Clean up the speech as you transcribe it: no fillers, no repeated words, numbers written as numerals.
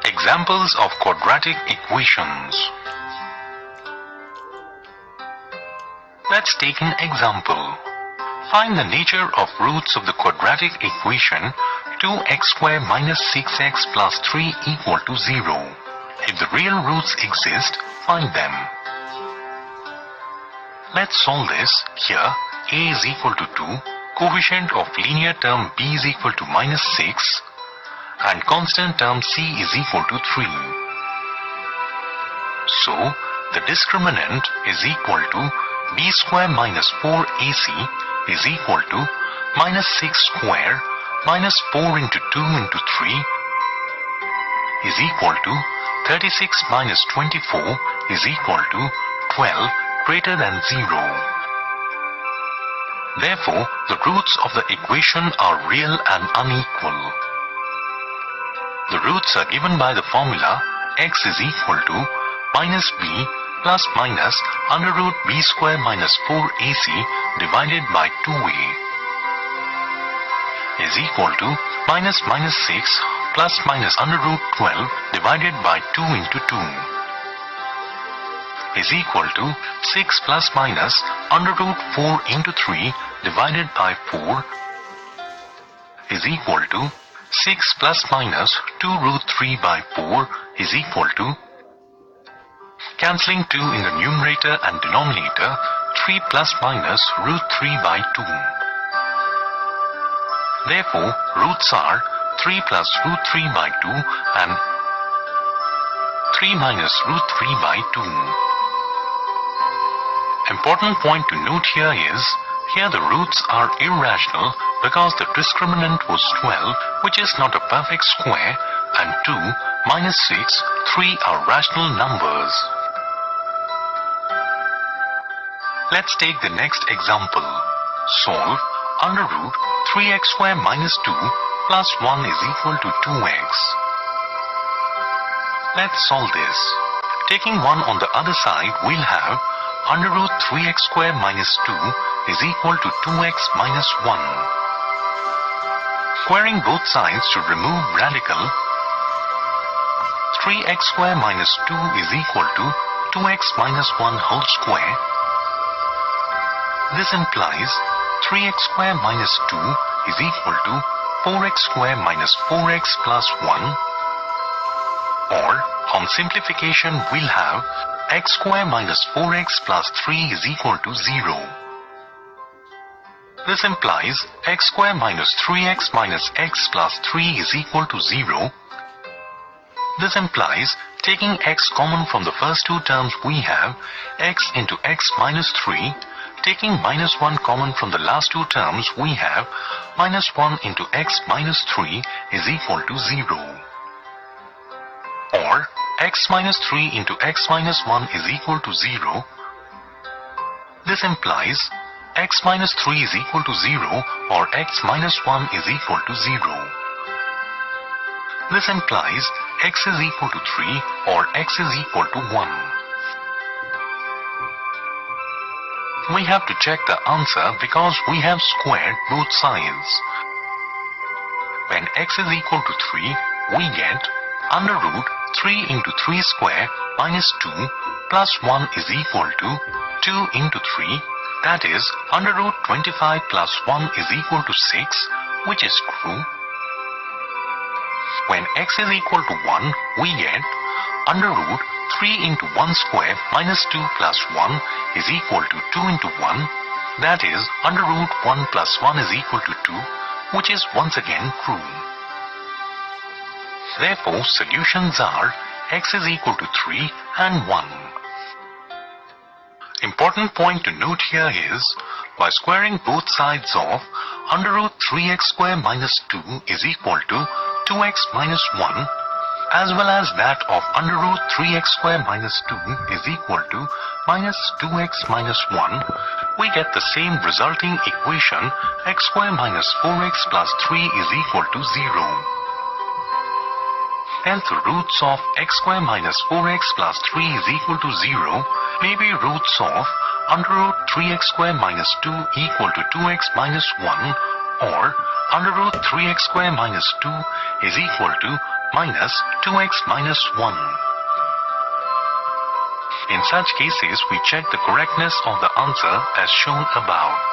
Examples of quadratic equations. Let's take an example. Find the nature of roots of the quadratic equation 2x squared minus 6x plus 3 equal to 0. If the real roots exist, find them. Let's solve this. Here, a is equal to 2, coefficient of linear term b is equal to minus 6, and constant term c is equal to 3. So, the discriminant is equal to b square minus 4ac is equal to minus 6 square minus 4 into 2 into 3 is equal to 36 minus 24 is equal to 12 greater than 0. Therefore, the roots of the equation are real and unequal. The roots are given by the formula x is equal to minus b plus minus under root b square minus 4ac divided by 2a is equal to minus minus 6 plus minus under root 12 divided by 2 into 2 is equal to 6 plus minus under root 4 into 3 divided by 4 is equal to 6 plus minus 2 root 3 by 4 is equal to, cancelling 2 in the numerator and denominator, 3 plus minus root 3 by 2. Therefore, roots are 3 plus root 3 by 2 and 3 minus root 3 by 2. Important point to note here is, here the roots are irrational because the discriminant was 12, which is not a perfect square, and 2, minus 6, 3 are rational numbers. Let's take the next example. Solve under root 3x squared minus 2 plus 1 is equal to 2x. Let's solve this. Taking 1 on the other side, we'll have under root 3x squared minus 2 is equal to 2x minus 1. Squaring both sides to remove radical, 3x squared minus 2 is equal to 2x minus 1 whole square. This implies 3x squared minus 2 is equal to 4x squared minus 4x plus 1, or on simplification we'll have x squared minus 4x plus 3 is equal to 0. This implies x squared minus 3x minus x plus 3 is equal to 0. This implies taking x common from the first two terms we have x into x minus 3, taking minus 1 common from the last two terms we have minus 1 into x minus 3 is equal to 0. Or x minus 3 into x minus 1 is equal to 0. This implies x minus 3 is equal to 0 or x minus 1 is equal to 0. This implies x is equal to 3 or x is equal to 1. We have to check the answer because we have squared both sides. When x is equal to 3, we get under root 3 into 3 square minus 2 plus 1 is equal to 2 into 3, that is under root 25 plus 1 is equal to 6, which is true. When x is equal to 1, we get under root 3 into 1 square minus 2 plus 1 is equal to 2 into 1, that is under root 1 plus 1 is equal to 2, which is once again true. Therefore, solutions are x is equal to 3 and 1. Important point to note here is, by squaring both sides of under root 3x squared minus 2 is equal to 2x minus 1, as well as that of under root 3x squared minus 2 is equal to minus 2x minus 1, we get the same resulting equation x squared minus 4x plus 3 is equal to 0. Hence, the roots of x squared minus 4x plus 3 is equal to 0 may be roots of under root 3x squared minus 2 equal to 2x minus 1, or under root 3x squared minus 2 is equal to minus 2x minus 1. In such cases, we check the correctness of the answer as shown above.